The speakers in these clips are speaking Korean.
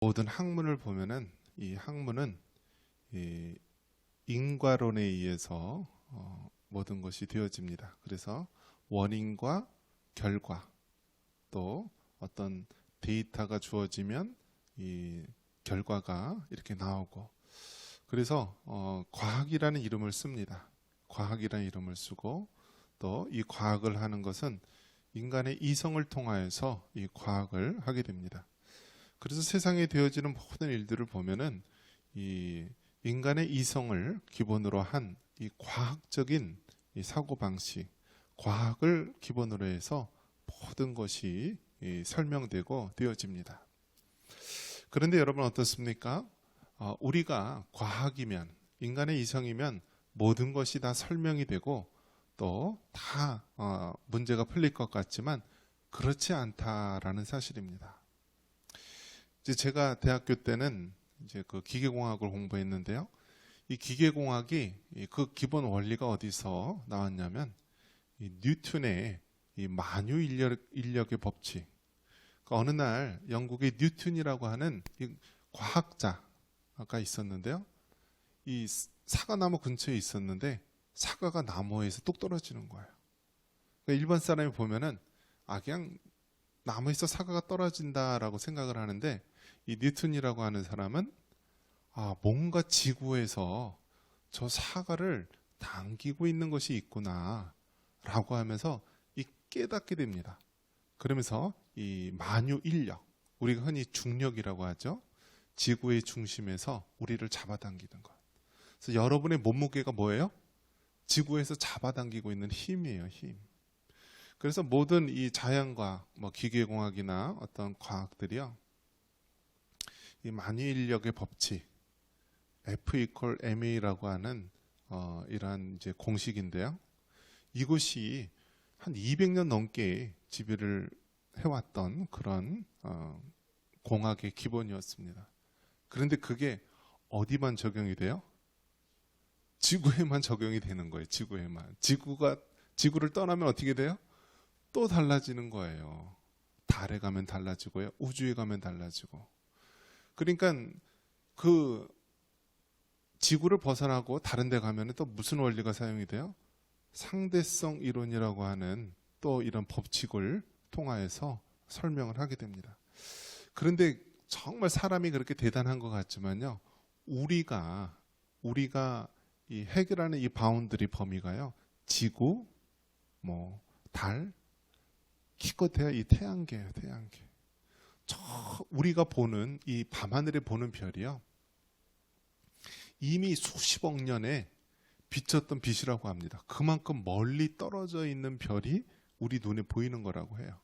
모든 학문을 보면은 이 학문은 이 인과론에 의해서 모든 것이 되어집니다. 그래서 원인과 결과 또 어떤 데이터가 주어지면 이 결과가 이렇게 나오고, 그래서 과학이라는 이름을 씁니다. 과학이라는 이름을 쓰고, 또 이 과학을 하는 것은 인간의 이성을 통하여서 이 과학을 하게 됩니다. 그래서 세상에 되어지는 모든 일들을 보면은 이 인간의 이성을 기본으로 한 이 과학적인 이 사고 방식, 과학을 기본으로 해서 모든 것이 설명되고 되어집니다. 그런데 여러분 어떻습니까? 우리가 과학이면, 인간의 이성이면 모든 것이 다 설명이 되고 또 다 문제가 풀릴 것 같지만 그렇지 않다라는 사실입니다. 이제 제가 대학교 때는 이제 그 기계공학을 공부했는데요. 이 기계공학이 그 기본 원리가 어디서 나왔냐면 이 뉴턴의 이 만유 인력의 법칙. 그러니까 어느 날 영국의 뉴턴이라고 하는 이 과학자가 있었는데요. 이 사과나무 근처에 있었는데 사과가 나무에서 뚝 떨어지는 거예요. 그러니까 일반 사람이 보면은 그냥 나무에서 사과가 떨어진다라고 생각을 하는데, 이 뉴턴이라고 하는 사람은 뭔가 지구에서 저 사과를 당기고 있는 것이 있구나 라고 하면서 이 깨닫게 됩니다. 그러면서 이 만유 인력, 우리가 흔히 중력이라고 하죠. 지구의 중심에서 우리를 잡아당기는 것. 그래서 여러분의 몸무게가 뭐예요? 지구에서 잡아당기고 있는 힘이에요, 힘. 그래서 모든 이 자연과학, 기계공학이나 어떤 과학들이요, 이 만유인력의 법칙, F=ma라고 하는 이러한 이제 공식인데요. 이것이 한 200년 넘게 지배를 해왔던 그런 공학의 기본이었습니다. 그런데 그게 어디만 적용이 돼요? 지구에만 적용이 되는 거예요. 지구에만. 지구를 떠나면 어떻게 돼요? 또 달라지는 거예요. 달에 가면 달라지고요. 우주에 가면 달라지고. 그러니까 그 지구를 벗어나고 다른 데 가면 또 무슨 원리가 사용이 돼요? 상대성 이론이라고 하는 또 이런 법칙을 통하여서 설명을 하게 됩니다. 그런데 정말 사람이 그렇게 대단한 것 같지만요. 우리가 이 해결하는 이 바운드리 범위가요. 지구, 달, 기껏해야 이 태양계예요. 태양계. 우리가 보는 이 밤하늘에 보는 별이요. 이미 수십억 년에 비쳤던 빛이라고 합니다. 그만큼 멀리 떨어져 있는 별이 우리 눈에 보이는 거라고 해요.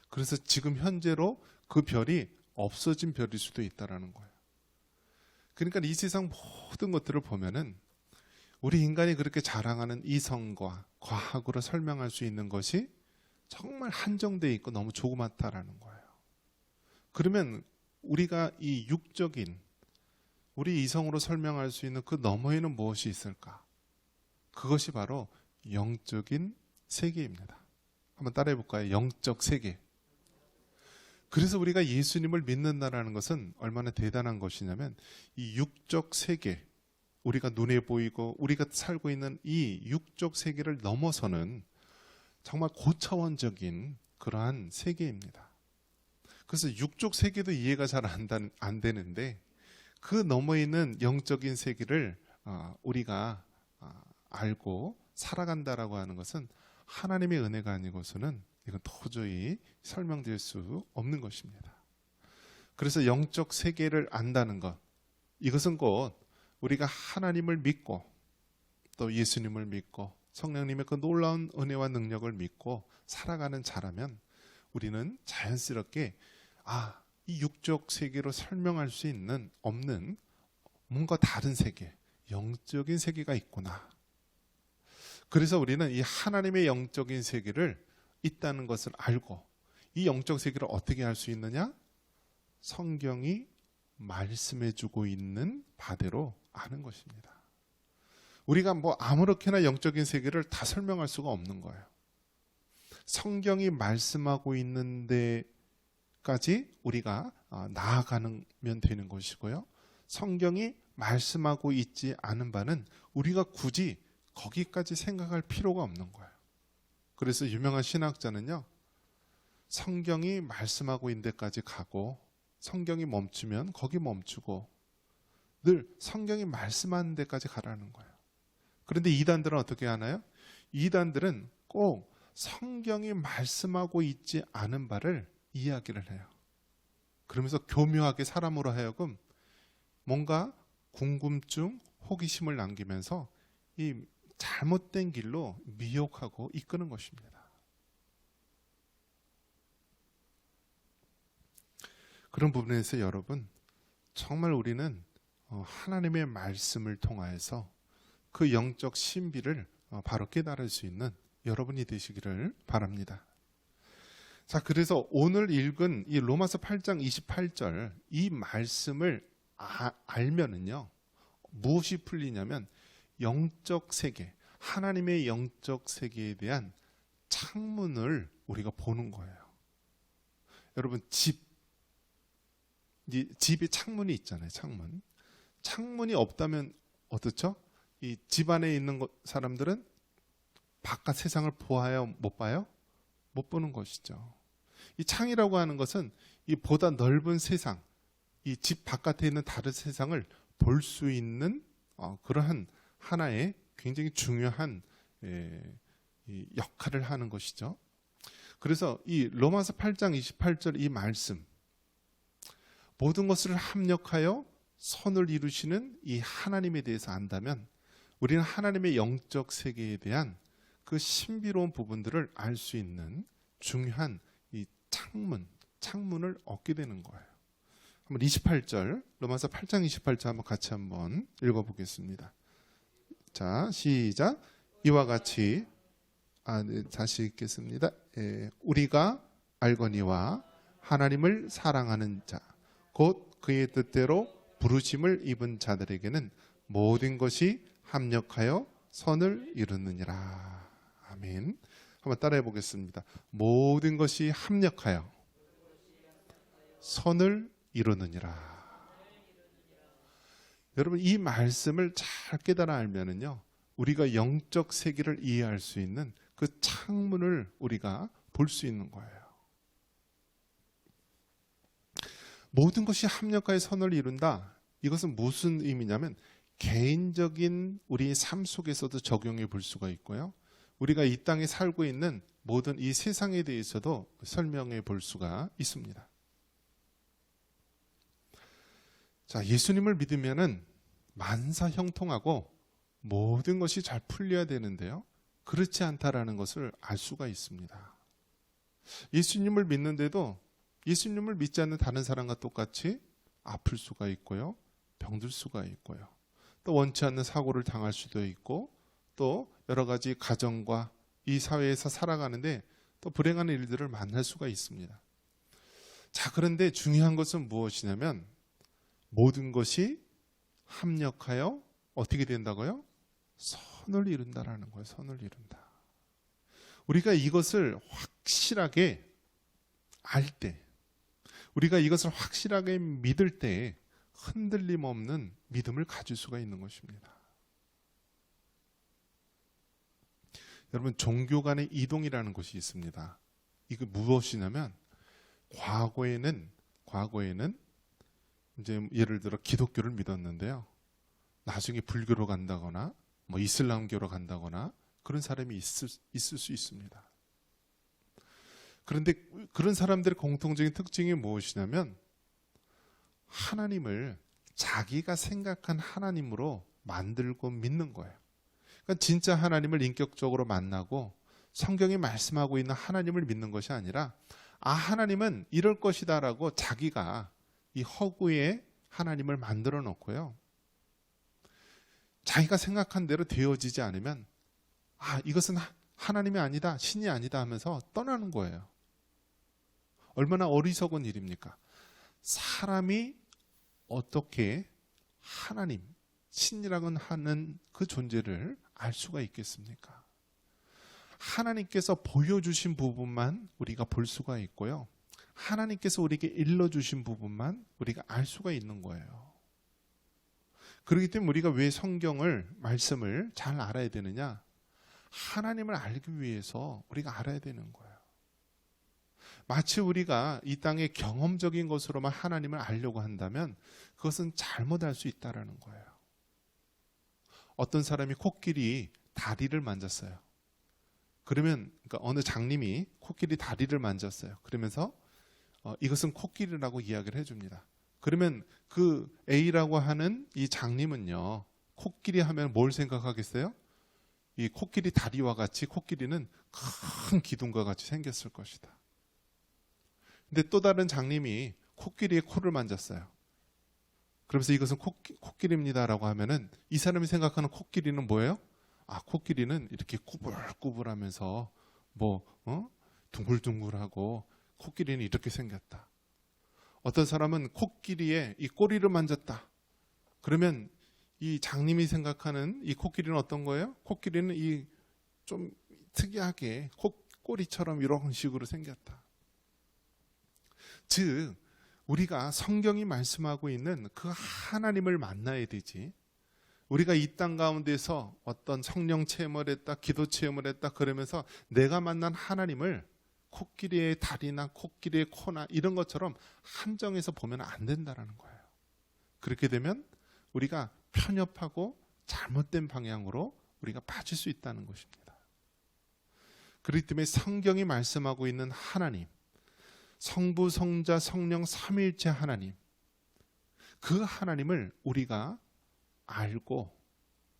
그래서 지금 현재로 그 별이 없어진 별일 수도 있다라는 거예요. 그러니까 이 세상 모든 것들을 보면은 우리 인간이 그렇게 자랑하는 이성과 과학으로 설명할 수 있는 것이 정말 한정되어 있고 너무 조그맣다라는 거예요. 그러면 우리가 이 육적인 우리 이성으로 설명할 수 있는 그 너머에는 무엇이 있을까? 그것이 바로 영적인 세계입니다. 한번 따라해 볼까요? 영적 세계. 그래서 우리가 예수님을 믿는다라는 것은 얼마나 대단한 것이냐면 이 육적 세계, 우리가 눈에 보이고 우리가 살고 있는 이 육적 세계를 넘어서는 정말 고차원적인 그러한 세계입니다. 그래서 육적 세계도 이해가 잘 안 되는데 그 너머에 있는 영적인 세계를 우리가 알고 살아간다라고 하는 것은 하나님의 은혜가 아니고서는 이건 도저히 설명될 수 없는 것입니다. 그래서 영적 세계를 안다는 것, 이것은 곧 우리가 하나님을 믿고 또 예수님을 믿고 성령님의 그 놀라운 은혜와 능력을 믿고 살아가는 자라면 우리는 자연스럽게 이 육적 세계로 설명할 수 없는 뭔가 다른 세계, 영적인 세계가 있구나. 그래서 우리는 이 하나님의 영적인 세계를 있다는 것을 알고 이 영적 세계를 어떻게 할 수 있느냐? 성경이 말씀해주고 있는 바대로 아는 것입니다. 우리가 아무렇게나 영적인 세계를 다 설명할 수가 없는 거예요. 성경이 말씀하고 있는 데까지 우리가 나아가면 되는 것이고요. 성경이 말씀하고 있지 않은 바는 우리가 굳이 거기까지 생각할 필요가 없는 거예요. 그래서 유명한 신학자는요, 성경이 말씀하고 있는 데까지 가고 성경이 멈추면 거기 멈추고 늘 성경이 말씀하는 데까지 가라는 거예요. 그런데 이단들은 어떻게 하나요? 이단들은 꼭 성경이 말씀하고 있지 않은 바를 이야기를 해요. 그러면서 교묘하게 사람으로 하여금 뭔가 궁금증, 호기심을 남기면서 이 잘못된 길로 미혹하고 이끄는 것입니다. 그런 부분에서 여러분, 정말 우리는 하나님의 말씀을 통하여서 그 영적 신비를 바로 깨달을 수 있는 여러분이 되시기를 바랍니다. 자, 그래서 오늘 읽은 이 로마서 8장 28절 이 말씀을 알면은요, 무엇이 풀리냐면 영적 세계, 하나님의 영적 세계에 대한 창문을 우리가 보는 거예요. 여러분, 집에 창문이 있잖아요. 창문이 없다면 어떻죠? 이 집 안에 있는 사람들은 바깥 세상을 보아요? 못 봐요? 못 보는 것이죠. 이 창이라고 하는 것은 이 보다 넓은 세상, 이 집 바깥에 있는 다른 세상을 볼 수 있는 그러한 하나의 굉장히 중요한 이 역할을 하는 것이죠. 그래서 이 로마서 8장 28절 이 말씀, 모든 것을 합력하여 선을 이루시는 이 하나님에 대해서 안다면 우리는 하나님의 영적 세계에 대한 그 신비로운 부분들을 알 수 있는 중요한 이 창문을 얻게 되는 거예요. 한번 28절, 로마서 8장 28절 한번 같이 한번 읽어보겠습니다. 자, 시작. 이와 같이 다시 읽겠습니다. 우리가 알거니와 하나님을 사랑하는 자, 곧 그의 뜻대로 부르심을 입은 자들에게는 모든 것이 합력하여 선을 이루느니라. 아멘. 한번 따라해 보겠습니다. 모든 것이 합력하여 선을 이루느니라. 여러분, 이 말씀을 잘 깨달아 알면은요, 우리가 영적 세계를 이해할 수 있는 그 창문을 우리가 볼 수 있는 거예요. 모든 것이 합력하여 선을 이룬다. 이것은 무슨 의미냐면 개인적인 우리 삶 속에서도 적용해 볼 수가 있고요. 우리가 이 땅에 살고 있는 모든 이 세상에 대해서도 설명해 볼 수가 있습니다. 자, 예수님을 믿으면은 만사 형통하고 모든 것이 잘 풀려야 되는데요. 그렇지 않다라는 것을 알 수가 있습니다. 예수님을 믿는데도 예수님을 믿지 않는 다른 사람과 똑같이 아플 수가 있고요. 병들 수가 있고요. 또 원치 않는 사고를 당할 수도 있고 또 여러 가지 가정과 이 사회에서 살아가는데 또 불행한 일들을 만날 수가 있습니다. 자, 그런데 중요한 것은 무엇이냐면 모든 것이 합력하여 어떻게 된다고요? 선을 이룬다라는 거예요. 선을 이룬다. 우리가 이것을 확실하게 알 때, 우리가 이것을 확실하게 믿을 때 흔들림 없는 믿음을 가질 수가 있는 것입니다. 여러분, 종교 간의 이동이라는 것이 있습니다. 이게 무엇이냐면 과거에는 이제 예를 들어 기독교를 믿었는데요. 나중에 불교로 간다거나 뭐 이슬람교로 간다거나 그런 사람이 있을 수 있습니다. 그런데 그런 사람들의 공통적인 특징이 무엇이냐면 하나님을 자기가 생각한 하나님으로 만들고 믿는 거예요. 그러니까 진짜 하나님을 인격적으로 만나고 성경이 말씀하고 있는 하나님을 믿는 것이 아니라 하나님은 이럴 것이다라고 자기가 이 허구의 하나님을 만들어 놓고요. 자기가 생각한 대로 되어지지 않으면 이것은 하나님이 아니다, 신이 아니다 하면서 떠나는 거예요. 얼마나 어리석은 일입니까? 사람이 어떻게 하나님, 신이라고 하는 그 존재를 알 수가 있겠습니까? 하나님께서 보여주신 부분만 우리가 볼 수가 있고요. 하나님께서 우리에게 일러주신 부분만 우리가 알 수가 있는 거예요. 그렇기 때문에 우리가 왜 성경을, 말씀을 잘 알아야 되느냐? 하나님을 알기 위해서 우리가 알아야 되는 거예요. 마치 우리가 이 땅의 경험적인 것으로만 하나님을 알려고 한다면 그것은 잘못 알 수 있다는 거예요. 어떤 사람이 코끼리 다리를 만졌어요. 그러면 그러니까 어느 장님이 코끼리 다리를 만졌어요. 그러면서 이것은 코끼리라고 이야기를 해줍니다. 그러면 그 A라고 하는 이 장님은요, 코끼리 하면 뭘 생각하겠어요? 이 코끼리 다리와 같이 코끼리는 큰 기둥과 같이 생겼을 것이다. 근데 또 다른 장님이 코끼리의 코를 만졌어요. 그러면서 이것은 코끼리입니다라고 하면은 이 사람이 생각하는 코끼리는 뭐예요? 아, 코끼리는 이렇게 꾸불꾸불하면서 둥글둥글하고 코끼리는 이렇게 생겼다. 어떤 사람은 코끼리의 이 꼬리를 만졌다. 그러면 이 장님이 생각하는 이 코끼리는 어떤 거예요? 코끼리는 이 좀 특이하게 꼬리처럼 이런 식으로 생겼다. 즉 우리가 성경이 말씀하고 있는 그 하나님을 만나야 되지, 우리가 이 땅 가운데서 어떤 성령 체험을 했다, 기도 체험을 했다 그러면서 내가 만난 하나님을 코끼리의 다리나 코끼리의 코나 이런 것처럼 한정해서 보면 안 된다는 거예요. 그렇게 되면 우리가 편협하고 잘못된 방향으로 우리가 빠질 수 있다는 것입니다. 그렇기 때문에 성경이 말씀하고 있는 하나님, 성부, 성자, 성령 삼위일체 하나님, 그 하나님을 우리가 알고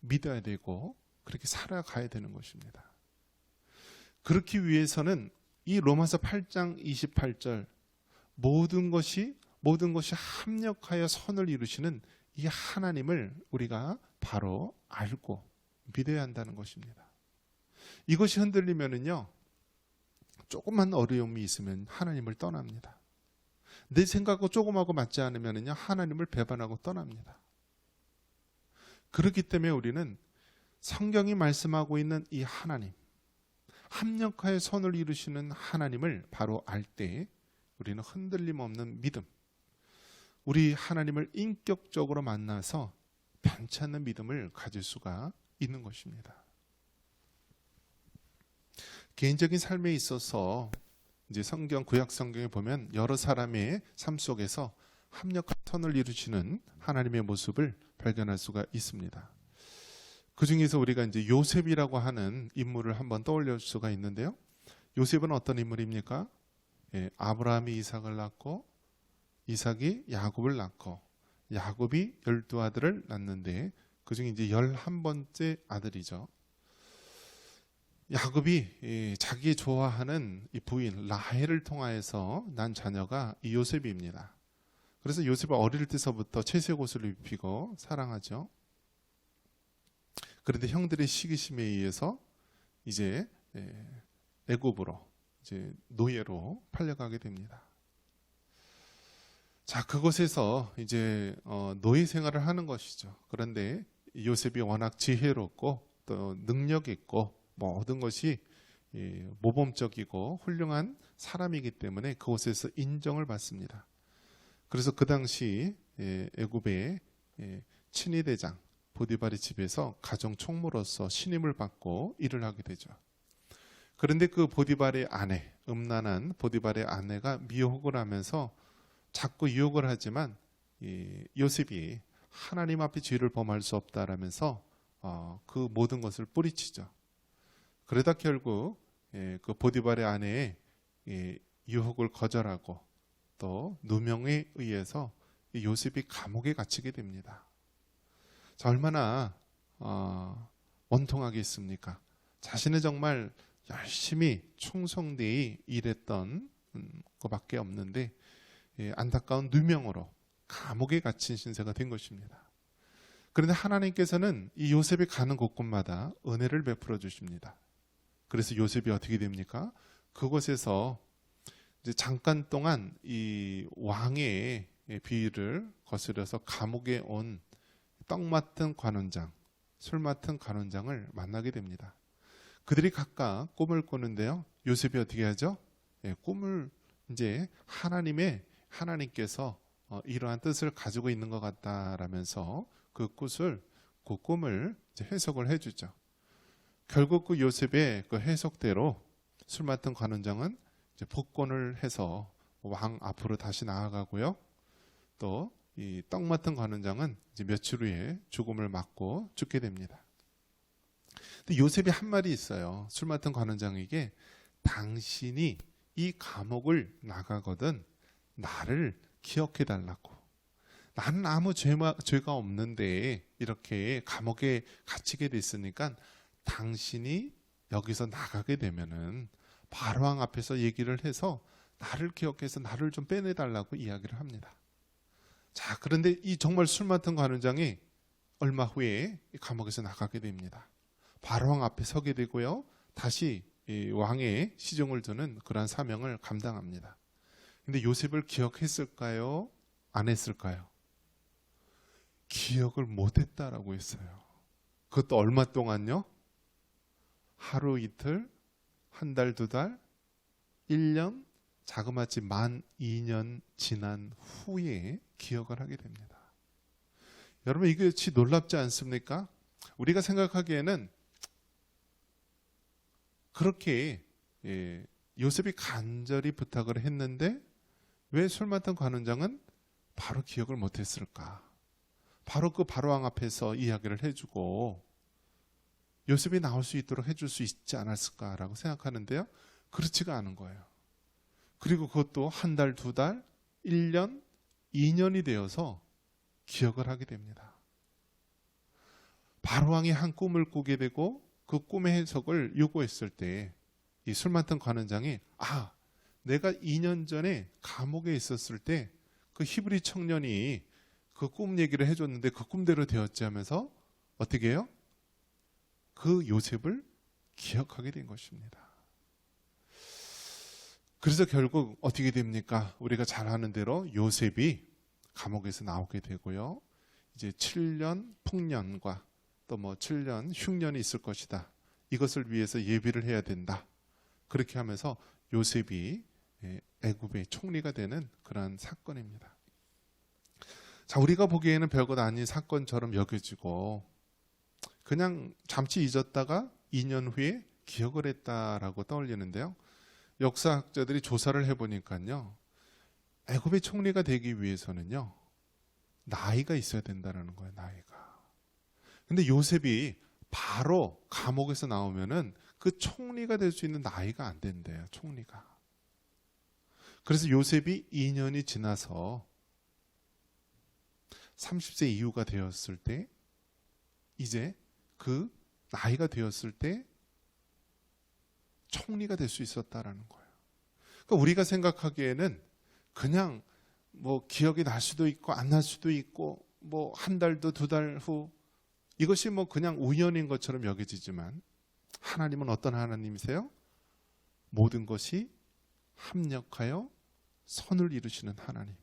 믿어야 되고 그렇게 살아가야 되는 것입니다. 그렇기 위해서는 이 로마서 8장 28절 모든 것이 합력하여 선을 이루시는 이 하나님을 우리가 바로 알고 믿어야 한다는 것입니다. 이것이 흔들리면은요, 조금만 어려움이 있으면 하나님을 떠납니다. 내 생각하고 조금하고 맞지 않으면은요, 하나님을 배반하고 떠납니다. 그렇기 때문에 우리는 성경이 말씀하고 있는 이 하나님, 합력하여 선을 이루시는 하나님을 바로 알 때 우리는 흔들림 없는 믿음, 우리 하나님을 인격적으로 만나서 변치 않는 믿음을 가질 수가 있는 것입니다. 개인적인 삶에 있어서 이제 구약 성경에 보면 여러 사람의 삶 속에서 합력한 선을 이루시는 하나님의 모습을 발견할 수가 있습니다. 그 중에서 우리가 이제 요셉이라고 하는 인물을 한번 떠올릴 수가 있는데요. 요셉은 어떤 인물입니까? 아브라함이 이삭을 낳고 이삭이 야곱을 낳고 야곱이 12아들을 낳는데 그중에 이제 11번째 아들이죠. 야곱이 자기 좋아하는 이 부인 라헬을 통하여서 난 자녀가 이 요셉입니다. 그래서 요셉은 어릴 때서부터 채색 옷을 입히고 사랑하죠. 그런데 형들의 시기심에 의해서 이제 애굽으로 이제 노예로 팔려가게 됩니다. 자, 그곳에서 이제 노예 생활을 하는 것이죠. 그런데 요셉이 워낙 지혜롭고 또 능력 있고 모든 것이 모범적이고 훌륭한 사람이기 때문에 그곳에서 인정을 받습니다. 그래서 그 당시 애굽의 친위대장 보디발의 집에서 가정 총무로서 신임을 받고 일을 하게 되죠. 그런데 그 보디발의 아내, 음란한 보디발의 아내가 미혹을 하면서 자꾸 유혹을 하지만 요셉이 하나님 앞에 죄를 범할 수 없다라면서 그 모든 것을 뿌리치죠. 그러다 결국 그 보디발의 아내의 유혹을 거절하고 또 누명에 의해서 요셉이 감옥에 갇히게 됩니다. 자, 얼마나 원통하겠습니까? 자신은 정말 열심히 충성되이 일했던 것밖에 없는데 안타까운 누명으로 감옥에 갇힌 신세가 된 것입니다. 그런데 하나님께서는 이 요셉이 가는 곳곳마다 은혜를 베풀어 주십니다. 그래서 요셉이 어떻게 됩니까? 그곳에서 이제 잠깐 동안 이 왕의 비위를 거스려서 감옥에 온 떡 맡은 관원장, 술 맡은 관원장을 만나게 됩니다. 그들이 각각 꿈을 꾸는데요. 요셉이 어떻게 하죠? 꿈을 이제 하나님께서 이러한 뜻을 가지고 있는 것 같다라면서 그 꿈을 이제 해석을 해주죠. 결국 그 요셉의 그 해석대로 술 맡은 관원장은 이제 복권을 해서 왕 앞으로 다시 나아가고요. 또 이 떡 맡은 관원장은 이제 며칠 후에 죽음을 맞고 죽게 됩니다. 근데 요셉이 한 말이 있어요. 술 맡은 관원장에게 당신이 이 감옥을 나가거든 나를 기억해 달라고. 나는 아무 죄가 없는데 이렇게 감옥에 갇히게 됐으니까 당신이 여기서 나가게 되면은 바로왕 앞에서 얘기를 해서 나를 기억해서 나를 좀 빼내달라고 이야기를 합니다. 자, 그런데 이 정말 술 맡은 관원장이 얼마 후에 감옥에서 나가게 됩니다. 바로왕 앞에 서게 되고요. 다시 이 왕의 시종을 두는 그러한 사명을 감당합니다. 근데 요셉을 기억했을까요? 안 했을까요? 기억을 못했다라고 했어요. 그것도 얼마 동안요? 하루 이틀, 한 달, 두 달, 1년, 자그마치 만 2년 지난 후에 기억을 하게 됩니다. 여러분 이것이 놀랍지 않습니까? 우리가 생각하기에는 그렇게 요셉이 간절히 부탁을 했는데 왜 술 맡은 관원장은 바로 기억을 못했을까? 바로 그 바로왕 앞에서 이야기를 해주고 요셉이 나올 수 있도록 해줄 수 있지 않았을까라고 생각하는데요. 그렇지가 않은 거예요. 그리고 그것도 한 달, 두 달, 1년, 2년이 되어서 기억을 하게 됩니다. 바로왕이 한 꿈을 꾸게 되고 그 꿈의 해석을 요구했을 때 이 술 맡은 관원장이 내가 2년 전에 감옥에 있었을 때 그 히브리 청년이 그 꿈 얘기를 해줬는데 그 꿈대로 되었지 하면서 어떻게 해요? 그 요셉을 기억하게 된 것입니다. 그래서 결국 어떻게 됩니까? 우리가 잘 아는 대로 요셉이 감옥에서 나오게 되고요. 이제 7년 풍년과 또 7년 흉년이 있을 것이다. 이것을 위해서 예비를 해야 된다. 그렇게 하면서 요셉이 애굽의 총리가 되는 그러한 사건입니다. 자, 우리가 보기에는 별것 아닌 사건처럼 여겨지고 그냥 잠시 잊었다가 2년 후에 기억을 했다라고 떠올리는데요. 역사학자들이 조사를 해보니까요. 애굽의 총리가 되기 위해서는요. 나이가 있어야 된다는 거예요. 나이가. 근데 요셉이 바로 감옥에서 나오면은 그 총리가 될 수 있는 나이가 안 된대요. 총리가. 그래서 요셉이 2년이 지나서 30세 이후가 되었을 때 이제 그 나이가 되었을 때 총리가 될 수 있었다라는 거예요. 그러니까 우리가 생각하기에는 그냥 기억이 날 수도 있고 안 날 수도 있고 한 달도 두 달 후 이것이 그냥 우연인 것처럼 여겨지지만 하나님은 어떤 하나님이세요? 모든 것이 합력하여 선을 이루시는 하나님.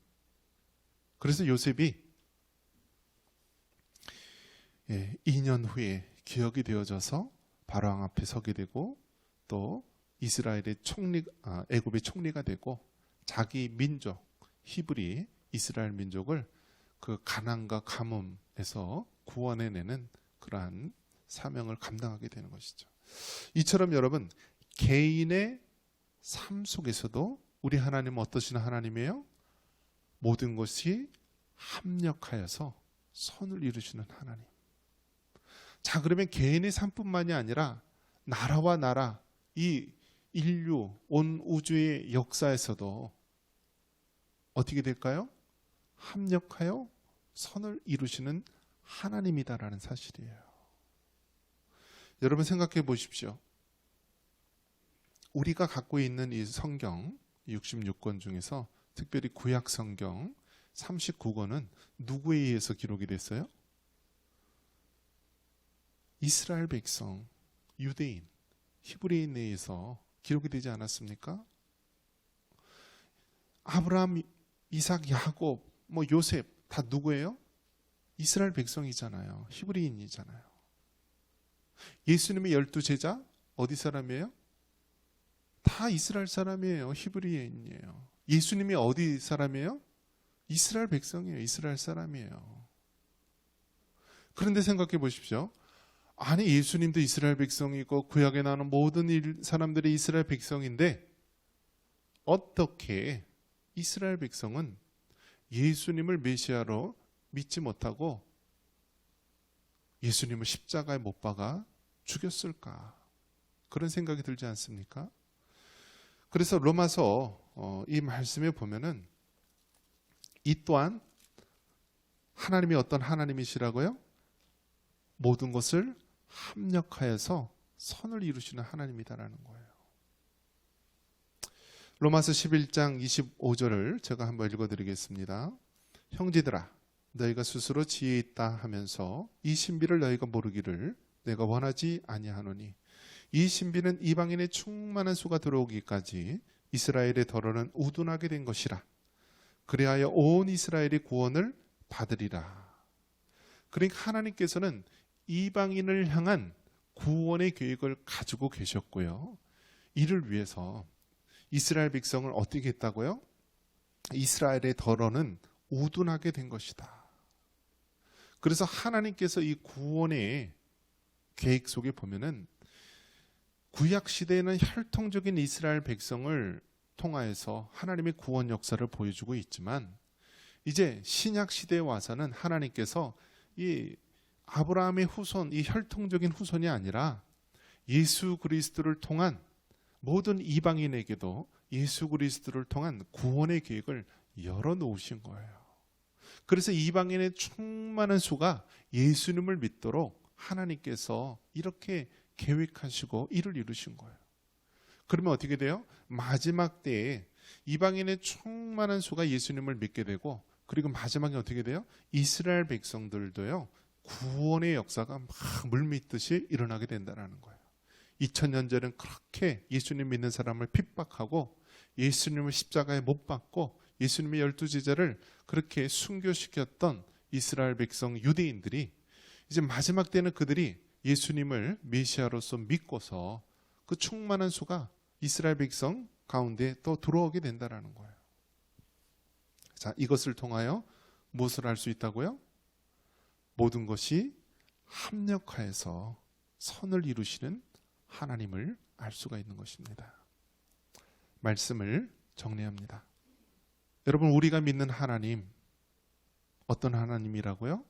그래서 요셉이 2년 후에 기억이 되어져서 바로왕 앞에 서게 되고 또 이스라엘의 애굽의 총리가 되고 자기 민족 히브리 이스라엘 민족을 그 가난과 가뭄에서 구원해내는 그러한 사명을 감당하게 되는 것이죠. 이처럼 여러분 개인의 삶 속에서도 우리 하나님은 어떠신 하나님이에요? 모든 것이 합력하여서 선을 이루시는 하나님. 자, 그러면 개인의 삶뿐만이 아니라 나라와 나라, 이 인류, 온 우주의 역사에서도 어떻게 될까요? 합력하여 선을 이루시는 하나님이다라는 사실이에요. 여러분 생각해 보십시오. 우리가 갖고 있는 이 성경 66권 중에서 특별히 구약 성경 39권은 누구에 의해서 기록이 됐어요? 이스라엘 백성, 유대인, 히브리인에 의해서 기록이 되지 않았습니까? 아브라함, 이삭, 야곱, 요셉 다 누구예요? 이스라엘 백성이잖아요. 히브리인이잖아요. 예수님의 12제자 어디 사람이에요? 다 이스라엘 사람이에요. 히브리인이에요. 예수님이 어디 사람이에요? 이스라엘 백성이에요. 이스라엘 사람이에요. 그런데 생각해 보십시오. 아니, 예수님도 이스라엘 백성이고 구약에 나오는 모든 사람들이 이스라엘 백성인데 어떻게 이스라엘 백성은 예수님을 메시아로 믿지 못하고 예수님을 십자가에 못 박아 죽였을까? 그런 생각이 들지 않습니까? 그래서 로마서 이 말씀에 보면은 이 또한 하나님이 어떤 하나님이시라고요? 모든 것을 합력하여서 선을 이루시는 하나님이다라는 거예요. 로마서 11장 25절을 제가 한번 읽어드리겠습니다. 형제들아, 너희가 스스로 지혜 있다 하면서 이 신비를 너희가 모르기를 내가 원하지 아니하노니 이 신비는 이방인의 충만한 수가 들어오기까지 이스라엘의 덜어는 우둔하게 된 것이라. 그리하여 온 이스라엘이 구원을 받으리라. 그러니까 하나님께서는 이방인을 향한 구원의 계획을 가지고 계셨고요. 이를 위해서 이스라엘 백성을 어떻게 했다고요? 이스라엘의 덜어는 우둔하게 된 것이다. 그래서 하나님께서 이 구원의 계획 속에 보면은 구약 시대에는 혈통적인 이스라엘 백성을 통하여서 하나님의 구원 역사를 보여주고 있지만 이제 신약 시대에 와서는 하나님께서 이 아브라함의 후손, 이 혈통적인 후손이 아니라 예수 그리스도를 통한 모든 이방인에게도 예수 그리스도를 통한 구원의 계획을 열어놓으신 거예요. 그래서 이방인의 충만한 수가 예수님을 믿도록 하나님께서 이렇게 계획하시고 이를 이루신 거예요. 그러면 어떻게 돼요? 마지막 때에 이방인의 충만한 수가 예수님을 믿게 되고 그리고 마지막에 어떻게 돼요? 이스라엘 백성들도요. 구원의 역사가 막 물밀듯이 일어나게 된다는 거예요. 2000년 전에는 그렇게 예수님 믿는 사람을 핍박하고 예수님을 십자가에 못 박고 예수님의 12제자를 그렇게 순교시켰던 이스라엘 백성 유대인들이 이제 마지막 때는 그들이 예수님을 메시아로서 믿고서 그 충만한 수가 이스라엘 백성 가운데 또 들어오게 된다는 거예요. 자, 이것을 통하여 무엇을 할 수 있다고요? 모든 것이 합력하여서 선을 이루시는 하나님을 알 수가 있는 것입니다. 말씀을 정리합니다. 여러분, 우리가 믿는 하나님 어떤 하나님이라고요?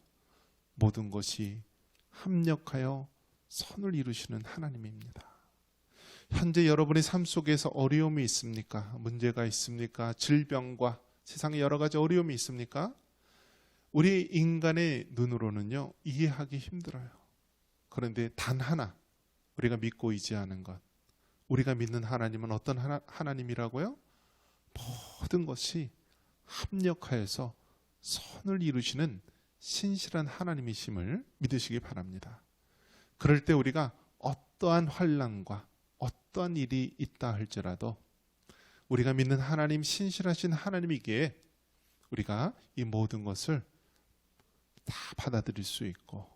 모든 것이 합력하여 선을 이루시는 하나님입니다. 현재 여러분의 삶 속에서 어려움이 있습니까? 문제가 있습니까? 질병과 세상에 여러 가지 어려움이 있습니까? 우리 인간의 눈으로는요, 이해하기 힘들어요. 그런데 단 하나 우리가 믿고 의지하는 것, 우리가 믿는 하나님은 어떤 하나님이라고요? 모든 것이 합력하여서 선을 이루시는 신실한 하나님이심을 믿으시기 바랍니다. 그럴 때 우리가 어떠한 환난과 어떠한 일이 있다 할지라도 우리가 믿는 하나님, 신실하신 하나님이기에 우리가 이 모든 것을 다 받아들일 수 있고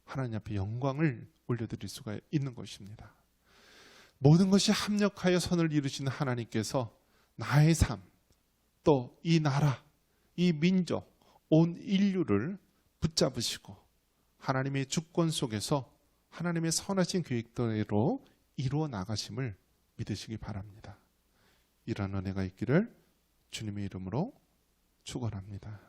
하나님 앞에 영광을 올려드릴 수가 있는 것입니다. 모든 것이 합력하여 선을 이루시는 하나님께서 나의 삶, 또 이 나라, 이 민족, 온 인류를 붙잡으시고 하나님의 주권 속에서 하나님의 선하신 계획대로 이루어 나가심을 믿으시기 바랍니다. 이러한 은혜가 있기를 주님의 이름으로 축원합니다.